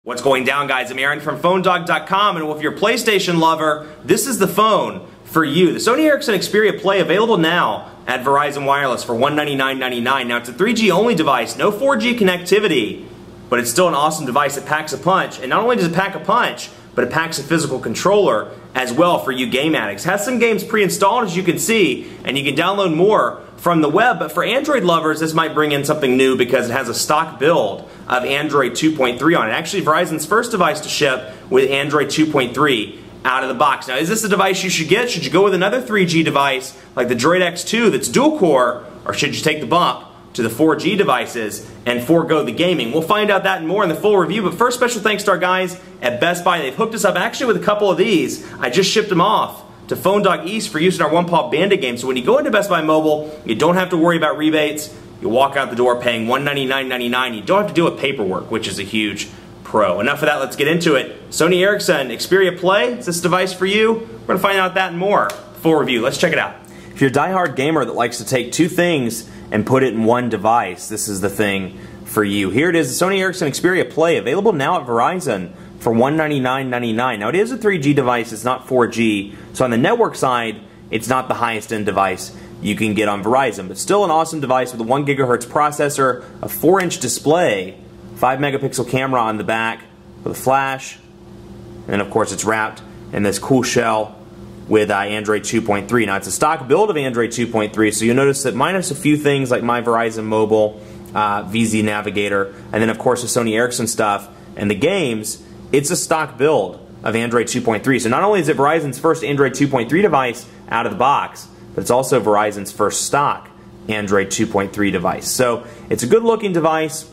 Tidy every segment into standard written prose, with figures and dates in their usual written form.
What's going down, guys? I'm Aaron from PhoneDog.com, and if you're a PlayStation lover, this is the phone for you. The Sony Ericsson Xperia Play, available now at Verizon Wireless for $199.99. Now, it's a 3G only device, no 4G connectivity, but it's still an awesome device that packs a punch. And not only does it pack a punch, but it packs a physical controller as well for you game addicts. It has some games pre-installed, as you can see, and you can download more from the web. But for Android lovers, this might bring in something new because it has a stock build of Android 2.3 on it. Actually, Verizon's first device to ship with Android 2.3 out of the box. Now, is this a device you should get? Should you go with another 3G device like the Droid X2 that's dual core, or should you take the bump to the 4G devices and forego the gaming? We'll find out that and more in the full review. But first, special thanks to our guys at Best Buy. They've hooked us up actually with a couple of these. I just shipped them off to PhoneDog East for use in our One Paw Bandit game. So when you go into Best Buy Mobile, you don't have to worry about rebates. You walk out the door paying $199.99. You don't have to deal with paperwork, which is a huge pro. Enough of that, let's get into it. Sony Ericsson Xperia Play, is this device for you? We're going to find out that and more. Full review, let's check it out. If you're a diehard gamer that likes to take two things and put it in one device, this is the thing for you. Here it is, the Sony Ericsson Xperia Play, available now at Verizon for $199.99. Now, it is a 3G device, it's not 4G, so on the network side, it's not the highest end device you can get on Verizon, but still an awesome device with a 1 GHz processor, a 4-inch display, 5 megapixel camera on the back with a flash, and then of course it's wrapped in this cool shell with Android 2.3. Now, it's a stock build of Android 2.3, so you'll notice that minus a few things like My Verizon Mobile, VZ Navigator, and then of course the Sony Ericsson stuff and the games, it's a stock build of Android 2.3. So not only is it Verizon's first Android 2.3 device out of the box, but it's also Verizon's first stock Android 2.3 device. So it's a good looking device,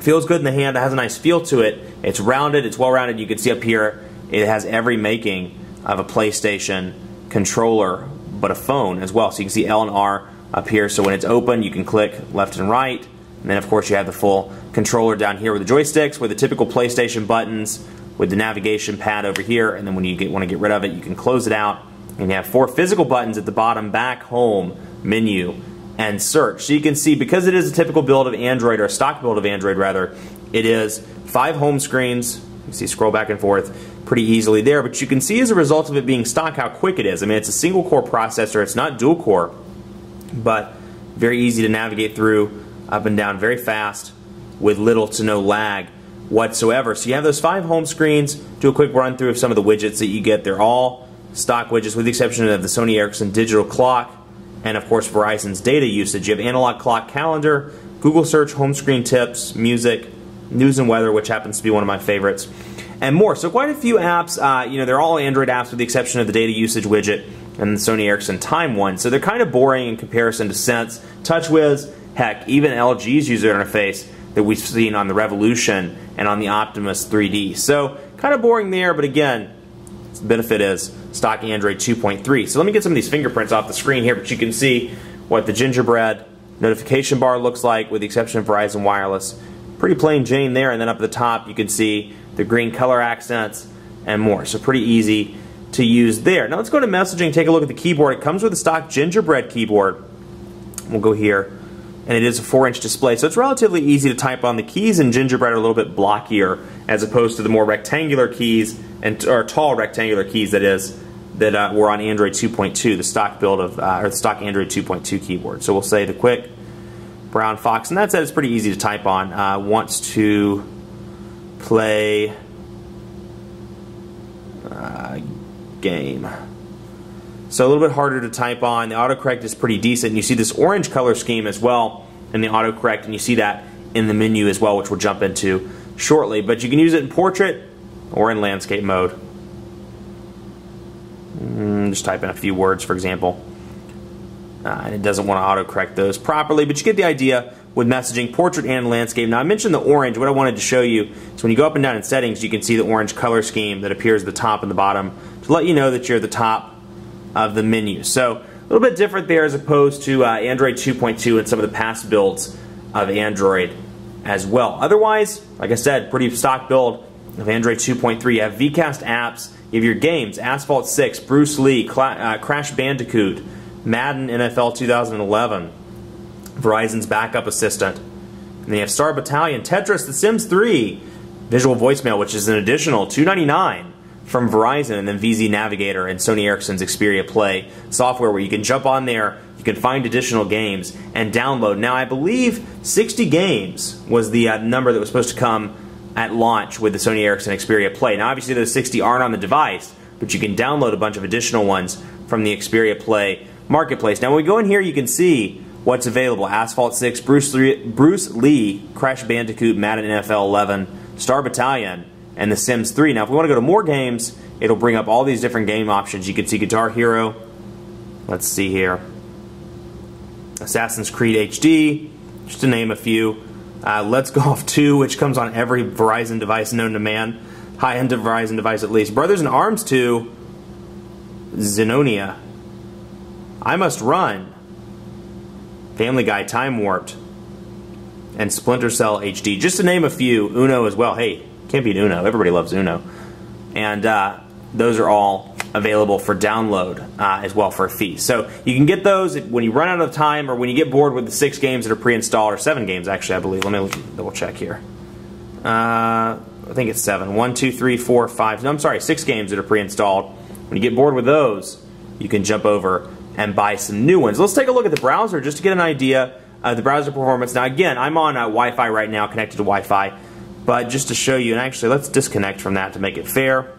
feels good in the hand, it has a nice feel to it, it's rounded, it's well rounded. You can see up here it has every making of a PlayStation controller, but a phone as well. So you can see L and R up here, so when it's open you can click left and right, and then of course you have the full controller down here with the joysticks, with the typical PlayStation buttons, with the navigation pad over here, and then when you want to get rid of it, you can close it out. And you have 4 physical buttons at the bottom: back, home, menu, and search. So you can see, because it is a typical build of Android, or a stock build of Android rather, it is 5 home screens. You see, scroll back and forth pretty easily there, but you can see as a result of it being stock how quick it is. I mean, it's a single core processor, it's not dual core, but very easy to navigate through, up and down, very fast, with little to no lag whatsoever. So you have those 5 home screens. Do a quick run through of some of the widgets that you get. They're all stock widgets with the exception of the Sony Ericsson digital clock and of course Verizon's data usage. You have analog clock, calendar, Google search, home screen tips, music, news and weather, which happens to be one of my favorites, and more. So quite a few apps. You know, they're all Android apps with the exception of the data usage widget and the Sony Ericsson Time one. So they're kind of boring in comparison to Sense, TouchWiz, heck, even LG's user interface that we've seen on the Revolution and on the Optimus 3D. So kind of boring there, but again, the benefit is stock Android 2.3. So let me get some of these fingerprints off the screen here, but you can see what the gingerbread notification bar looks like with the exception of Verizon Wireless. Pretty plain Jane there, and then up at the top you can see the green color accents and more. So pretty easy to use there. Now let's go to messaging, take a look at the keyboard. It comes with a stock gingerbread keyboard. We'll go here, and it is a 4-inch display, so it's relatively easy to type on. The keys in gingerbread are a little bit blockier as opposed to the more rectangular keys, or tall rectangular keys that were on Android 2.2, the stock build of, or the stock Android 2.2 keyboard. So we'll say the quick brown fox, and that said, it's pretty easy to type on. Wants to play game. So a little bit harder to type on. The autocorrect is pretty decent, and you see this orange color scheme as well in the autocorrect, and you see that in the menu as well, which we'll jump into shortly. But you can use it in portrait or in landscape mode. Just type in a few words, for example. And it doesn't want to autocorrect those properly, but you get the idea with messaging, portrait and landscape. Now, I mentioned the orange. What I wanted to show you is when you go up and down in settings, you can see the orange color scheme that appears at the top and the bottom to let you know that you're at the top of the menu. So a little bit different there as opposed to Android 2.2 and some of the past builds of Android as well. Otherwise, like I said, pretty stock build of Android 2.3. You have VCast apps, you have your games, Asphalt 6, Bruce Lee, Crash Bandicoot, Madden NFL 2011, Verizon's backup assistant, and then you have Star Battalion, Tetris, The Sims 3, visual voicemail, which is an additional $2.99 from Verizon, and then VZ Navigator and Sony Ericsson's Xperia Play software, where you can jump on there, you can find additional games and download. Now, I believe 60 games was the number that was supposed to come at launch with the Sony Ericsson Xperia Play. Now, obviously, those 60 aren't on the device, but you can download a bunch of additional ones from the Xperia Play marketplace. Now, when we go in here, you can see what's available. Asphalt 6, Bruce Lee, Crash Bandicoot, Madden NFL 11, Star Battalion, and The Sims 3. Now, if we want to go to more games, it'll bring up all these different game options. You can see Guitar Hero. Let's see here. Assassin's Creed HD, just to name a few. Let's Golf 2, which comes on every Verizon device known to man. High-end Verizon device, at least. Brothers in Arms 2, Xenonia, I Must Run, Family Guy Time Warped, and Splinter Cell HD, just to name a few. Uno as well. Hey, can't beat Uno. Everybody loves Uno. And those are all available for download as well for a fee. So you can get those when you run out of time, or when you get bored with the 6 games that are pre-installed, or 7 games actually, I believe. Let me double check here. I think it's 7. 1, 2, 3, 4, 5. No, I'm sorry, 6 games that are pre-installed. When you get bored with those, you can jump over and buy some new ones. Let's take a look at the browser just to get an idea of the browser performance. Now, again, I'm on Wi-Fi right now, connected to Wi-Fi, but just to show you, and actually let's disconnect from that to make it fair.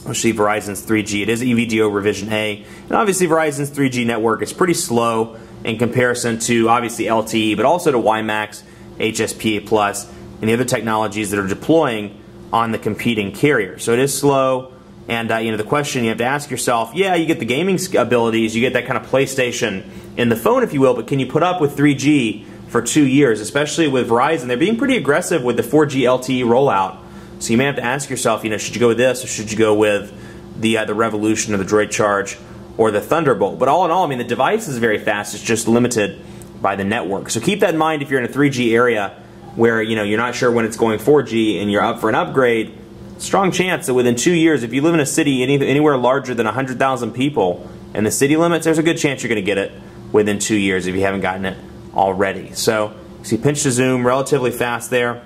We'll see Verizon's 3G. It is EVGO revision A, and obviously Verizon's 3G network is pretty slow in comparison to obviously LTE, but also to WiMAX, HSPA+, and the other technologies that are deploying on the competing carrier. So it is slow, and you know, the question you have to ask yourself, yeah, you get the gaming abilities, you get that kind of PlayStation in the phone, if you will, but can you put up with 3G for 2 years, especially with Verizon? They're being pretty aggressive with the 4G LTE rollout. So you may have to ask yourself, you know, should you go with this, or should you go with the Revolution or the Droid Charge or the Thunderbolt? But all in all, I mean, the device is very fast. It's just limited by the network. So keep that in mind if you're in a 3G area where, you know, you're not sure when it's going 4G and you're up for an upgrade. Strong chance that within 2 years, if you live in a city anywhere larger than 100,000 people and the city limits, there's a good chance you're going to get it within 2 years if you haven't gotten it already. So you see pinch to zoom, relatively fast there.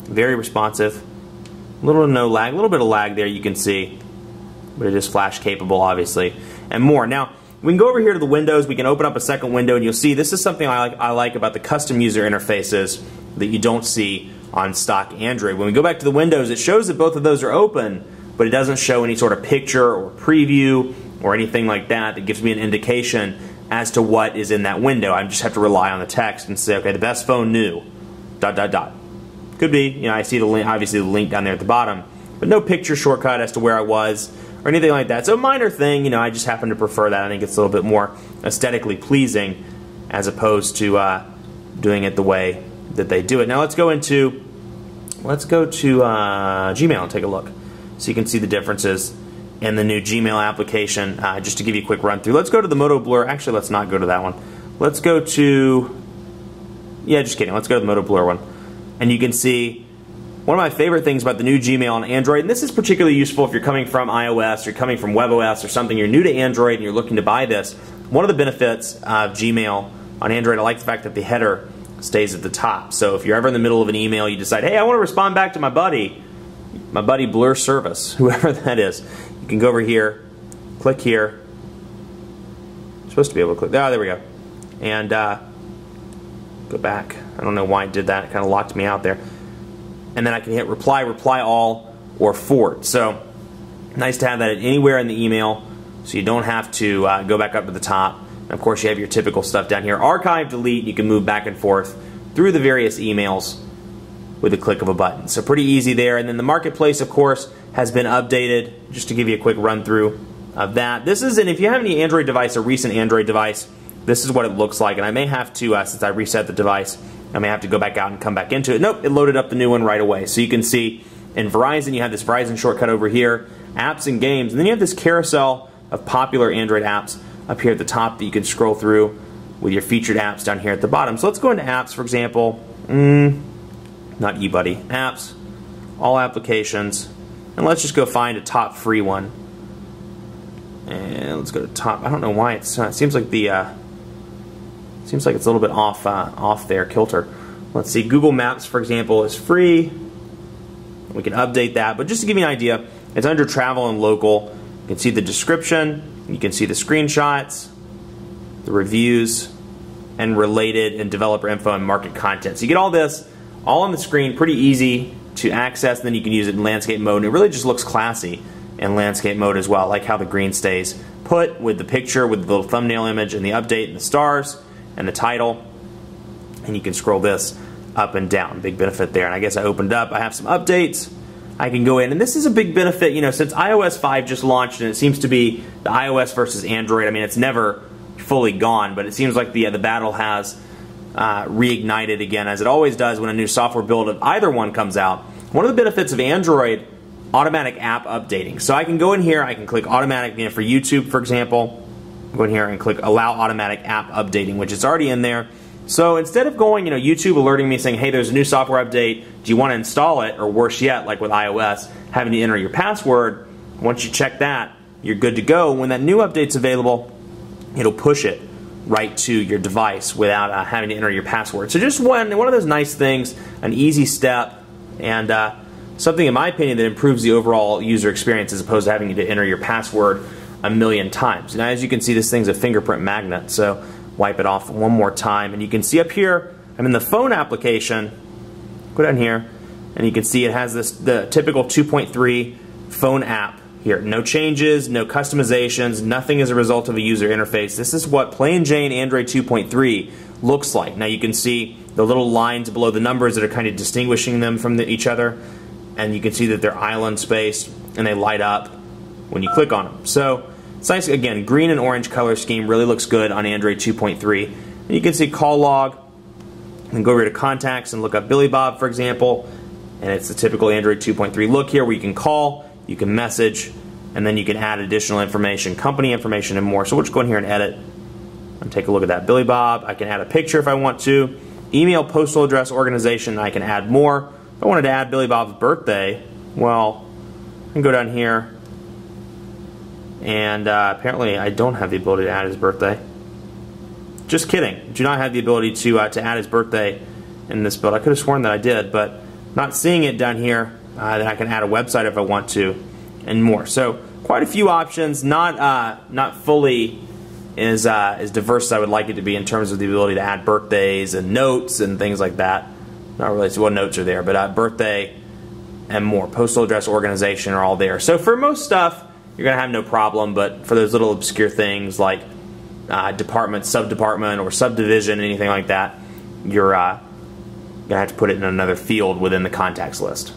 Very responsive. A little to no lag, a little bit of lag there you can see, but it is flash capable obviously, and more. Now we can go over here to the windows, we can open up a second window, and you'll see this is something I like about the custom user interfaces that you don't see on stock Android. When we go back to the windows, it shows that both of those are open, but it doesn't show any sort of picture or preview or anything like that that gives me an indication as to what is in that window. I just have to rely on the text and say, okay, the best phone new, ... Could be, you know, I see the link, obviously the link down there at the bottom, but no picture shortcut as to where I was or anything like that. So a minor thing, you know, I just happen to prefer that. I think it's a little bit more aesthetically pleasing as opposed to doing it the way that they do it. Now let's go to Gmail and take a look, so you can see the differences in the new Gmail application. Just to give you a quick run through, let's go to the Moto Blur. Actually, let's not go to that one. Let's go to, yeah, just kidding. Let's go to the Moto Blur one. And you can see one of my favorite things about the new Gmail on Android, and this is particularly useful if you're coming from iOS or coming from WebOS or something, you're new to Android and you're looking to buy this. One of the benefits of Gmail on Android, I like the fact that the header stays at the top. So if you're ever in the middle of an email, you decide, hey, I want to respond back to my buddy Blur Service, whoever that is. You can go over here, click here. You're supposed to be able to click, oh, there we go. And go back. I don't know why it did that. It kind of locked me out there. And then I can hit reply, reply all, or forward. So nice to have that anywhere in the email, so you don't have to go back up to the top. And of course, you have your typical stuff down here. Archive, delete. You can move back and forth through the various emails with the click of a button. So pretty easy there. And then the marketplace, of course, has been updated. Just to give you a quick run through of that. This is, and if you have any Android device, a recent Android device, this is what it looks like. And I may have to, since I reset the device, I may have to go back out and come back into it. Nope, it loaded up the new one right away. So you can see in Verizon, you have this Verizon shortcut over here, apps and games, and then you have this carousel of popular Android apps up here at the top that you can scroll through with your featured apps down here at the bottom. So let's go into apps, for example. Not eBuddy. Apps, all applications, and let's just go find a top free one. And let's go to top. I don't know why it seems like the seems like it's a little bit off there, kilter. Let's see. Google Maps, for example, is free. We can update that, but just to give you an idea, it's under travel and local. You can see the description, you can see the screenshots, the reviews, and related and developer info and market content. So you get all this all on the screen, pretty easy to access. Then you can use it in landscape mode, and it really just looks classy in landscape mode as well. I like how the green stays put with the picture, with the little thumbnail image and the update and the stars and the title. And you can scroll this up and down. Big benefit there. And I guess I opened up, I have some updates. I can go in, and this is a big benefit, you know, since iOS 5 just launched, and it seems to be the iOS versus Android. I mean, it's never fully gone, but it seems like the battle has reignited again, as it always does when a new software build of either one comes out. One of the benefits of Android, automatic app updating. So I can go in here, I can click automatic, you know, for YouTube, for example, go in here and click allow automatic app updating, which is already in there. So instead of going, you know, YouTube alerting me saying, hey, there's a new software update, do you want to install it? Or worse yet, like with iOS, having to enter your password, once you check that, you're good to go. When that new update's available, it'll push it right to your device without having to enter your password. So just one of those nice things, an easy step, and something, in my opinion, that improves the overall user experience as opposed to having to enter your password a million times. Now, as you can see, this thing's a fingerprint magnet, so wipe it off one more time, and you can see up here, I'm in the phone application. Go down here, and you can see it has the typical 2.3 phone app here. No changes, no customizations, nothing as a result of a user interface. This is what plain Jane Android 2.3 looks like. Now you can see the little lines below the numbers that are kind of distinguishing them from each other, and you can see that they're island spaced and they light up when you click on them. So it's nice, again, green and orange color scheme really looks good on Android 2.3. And you can see call log, and go over to contacts and look up Billy Bob, for example, and it's the typical Android 2.3 look here where you can call, you can message, and then you can add additional information, company information, and more. So we'll just go in here and edit and take a look at that Billy Bob. I can add a picture if I want to, email, postal address, organization, and I can add more. If I wanted to add Billy Bob's birthday, well, I can go down here, and apparently I don't have the ability to add his birthday. Just kidding. Do not have the ability to add his birthday in this build. I could have sworn that I did, but not seeing it down here. Then I can add a website if I want to, and more. So quite a few options. Not fully as diverse as I would like it to be in terms of the ability to add birthdays and notes and things like that. Not really. So what notes are there, but birthday and more. Postal address, organization are all there. So for most stuff, you're going to have no problem, but for those little obscure things like department, sub-department, or subdivision, anything like that, you're going to have to put it in another field within the contacts list.